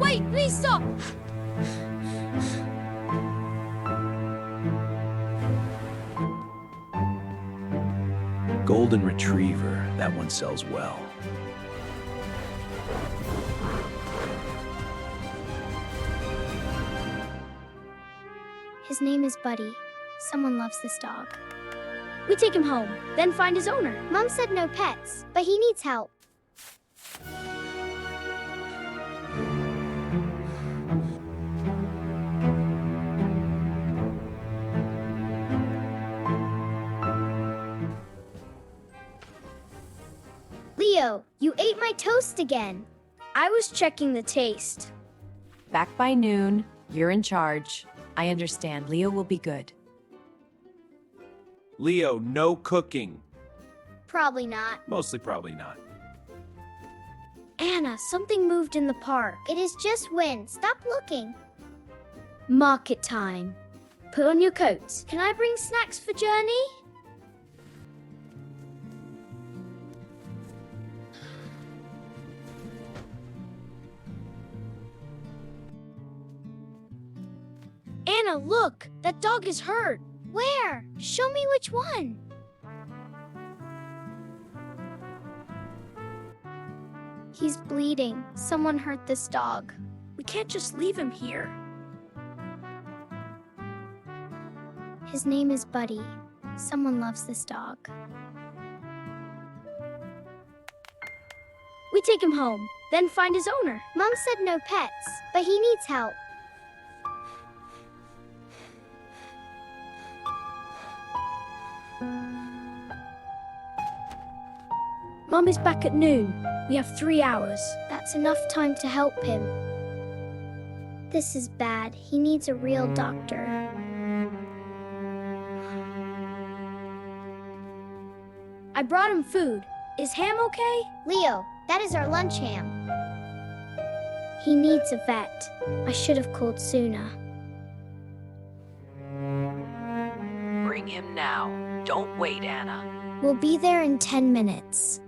Wait, please stop! Golden Retriever, that one sells well. His name is Buddy. Someone loves this dog. We take him home, then find his owner. Mom said no pets, but he needs help. Leo, you ate my toast again. I was checking the taste. Back by noon. You're in charge. I understand. Leo will be good. Leo, no cooking. Probably not. Mostly probably not. Anna, something moved in the park. It is just wind. Stop looking. Market time. Put on your coats. Can I bring snacks for Journey? Anna, look! That dog is hurt. Where? Show me which one. He's bleeding. Someone hurt this dog. We can't just leave him here. His name is Buddy. Someone loves this dog. We take him home, then find his owner. Mom said no pets, but he needs help. Mom is back at noon. We have 3 hours. That's enough time to help him. This is bad. He needs a real doctor. I brought him food. Is Ham okay? Leo, that is our lunch ham. He needs a vet. I should have called sooner. Bring him now. Don't wait, Anna. We'll be there in 10 minutes.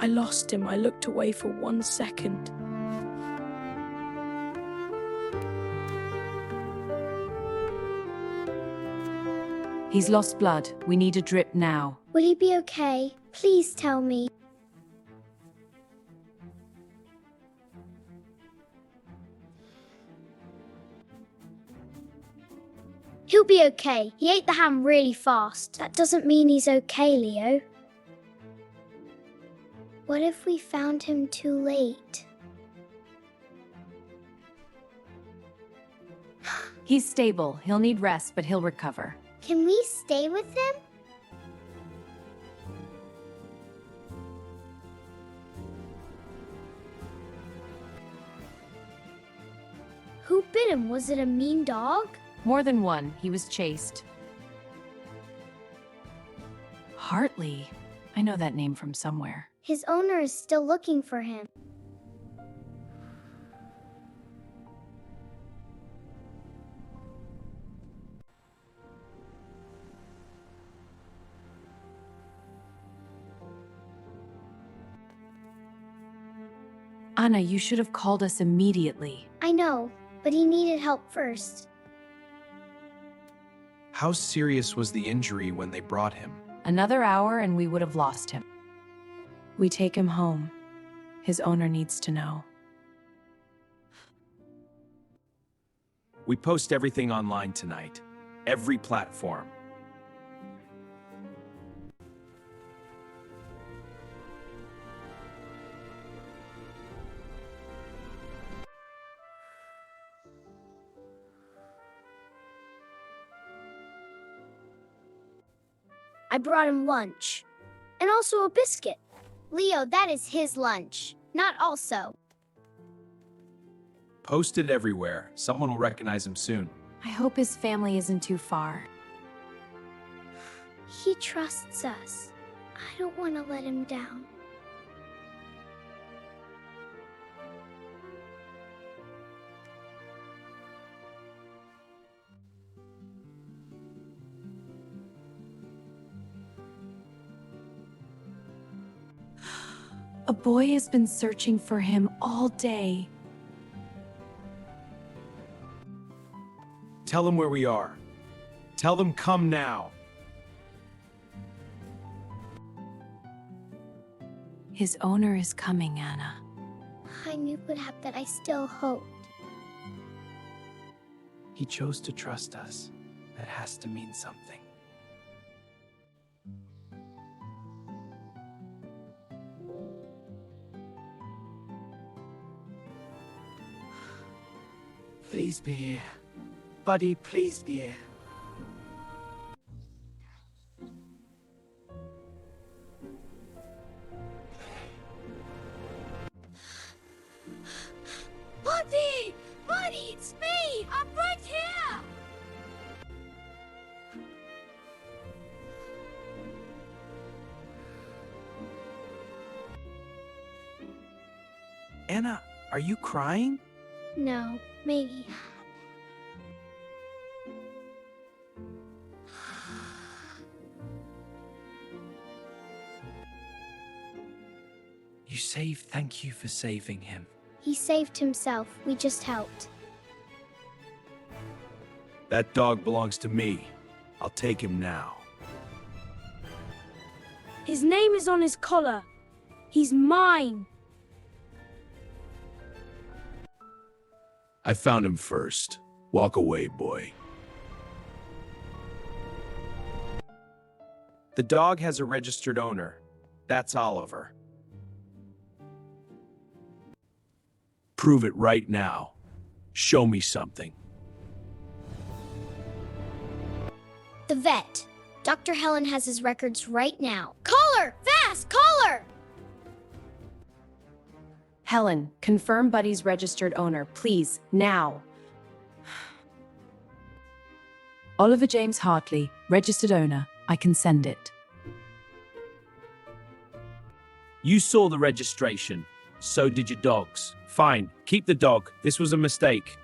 I lost him. I looked away for 1 second. He's lost blood. We need a drip now. Will he be okay? Please tell me. He'll be okay. He ate the ham really fast. That doesn't mean he's okay, Leo. What if we found him too late? He's stable. He'll need rest, but he'll recover. Can we stay with him? Who bit him? Was it a mean dog? More than one. He was chased. Hartley. I know that name from somewhere. His owner is still looking for him. Anna, you should have called us immediately. I know, but he needed help first. How serious was the injury when they brought him? Another hour and we would have lost him. We take him home. His owner needs to know. We post everything online tonight. Every platform. I brought him lunch. And also a biscuit. Leo, that is his lunch, not also. Post it everywhere. Someone will recognize him soon. I hope his family isn't too far. He trusts us. I don't want to let him down. A boy has been searching for him all day. Tell them where we are. Tell them come now. His owner is coming, Anna. I knew it would happen, that I still hoped. He chose to trust us. That has to mean something. Please be here. Buddy, please be here. Buddy! Buddy, it's me! I'm right here! Anna, are you crying? No, maybe. You saved. Thank you for saving him. He saved himself. We just helped. That dog belongs to me. I'll take him now. His name is on his collar. He's mine. I found him first. Walk away, boy. The dog has a registered owner. That's Oliver. Prove it right now. Show me something. The vet. Dr. Helen has his records right now. Call her! Fast! Call her! Helen, confirm Buddy's registered owner, please, now. Oliver James Hartley, registered owner. I can send it. You saw the registration. So did your dogs. Fine, keep the dog. This was a mistake.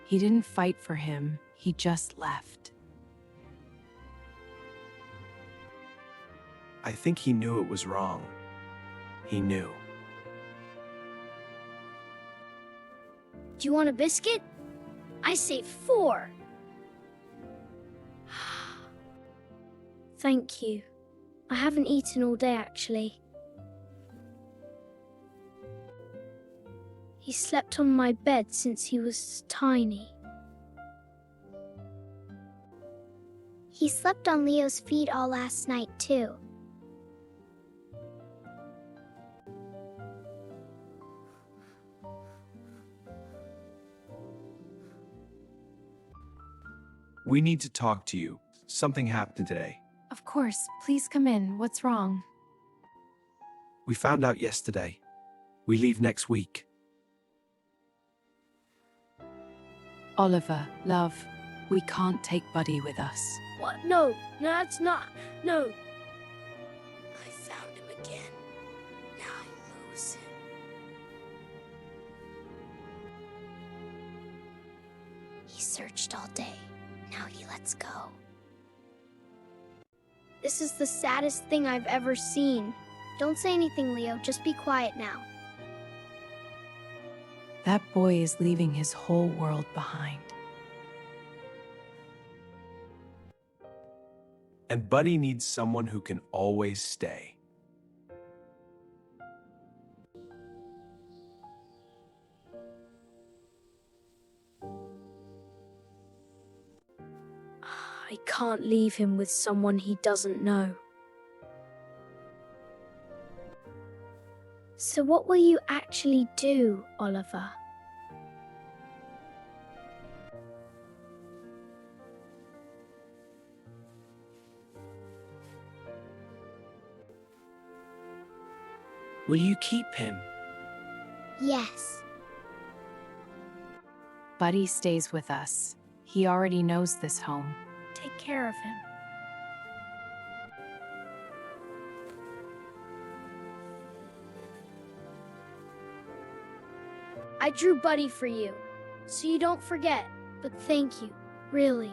He didn't fight for him. He just left. I think he knew it was wrong. He knew. Do you want a biscuit? I saved 4. Thank you. I haven't eaten all day, actually. He slept on my bed since he was tiny. He slept on Leo's feet all last night, too. We need to talk to you. Something happened today. Of course, please come in. What's wrong? We found out yesterday. We leave next week. Oliver, love, we can't take Buddy with us. What? No, that's not. No. I found him again. Now I lose him. He searched all day. Now he lets go. This is the saddest thing I've ever seen. Don't say anything, Leo. Just be quiet now. That boy is leaving his whole world behind. And Buddy needs someone who can always stay. I can't leave him with someone he doesn't know. So what will you actually do, Oliver? Will you keep him? Yes. Buddy stays with us. He already knows this home. Take care of him. I drew Buddy for you, so you don't forget. But thank you, really.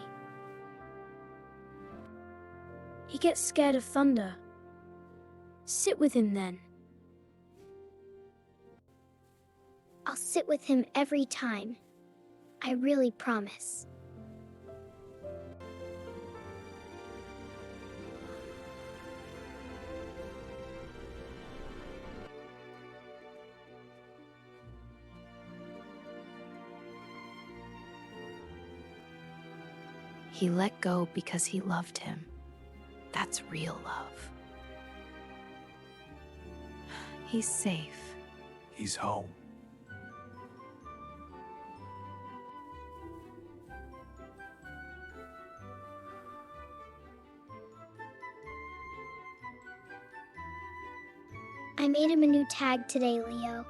He gets scared of thunder. Sit with him then. I'll sit with him every time. I really promise. He let go because he loved him. That's real love. He's safe. He's home. I made him a new tag today, Leo.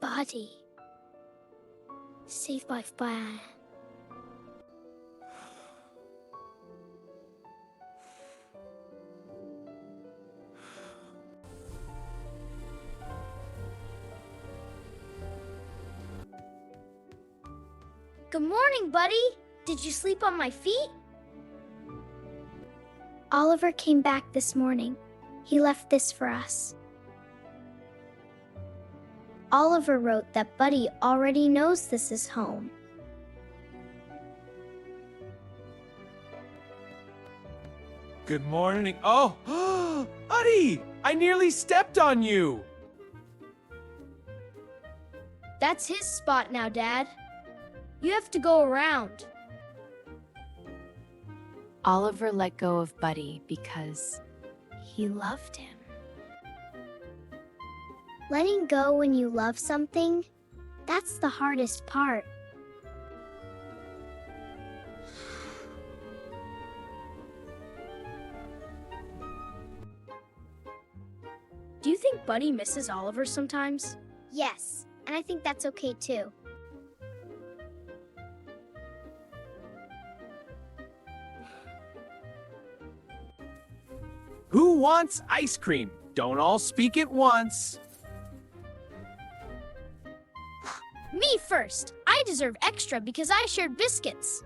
Buddy. Saved by fire. Good morning, buddy. Did you sleep on my feet? Oliver came back this morning. He left this for us. Oliver wrote that Buddy already knows this is home. Good morning. Oh, Buddy! I nearly stepped on you! That's his spot now, Dad. You have to go around. Oliver let go of Buddy because he loved him. Letting go when you love something, that's the hardest part. Do you think Buddy misses Oliver sometimes? Yes, and I think that's okay too. Who wants ice cream? Don't all speak at once. Me first. I deserve extra because I shared biscuits.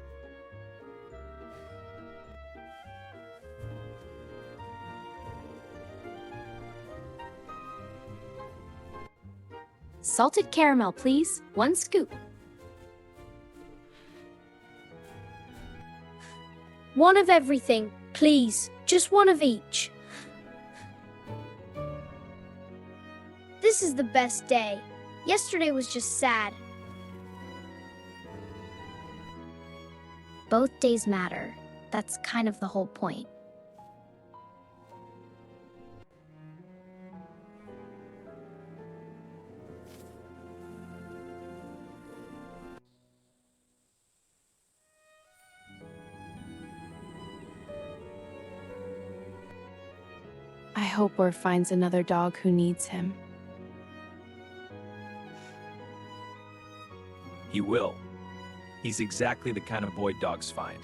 Salted caramel, please. 1 scoop. One of everything, please. Just one of each. This is the best day. Yesterday was just sad. Both days matter. That's kind of the whole point. I hope Orr finds another dog who needs him. He will. He's exactly the kind of boy dogs find.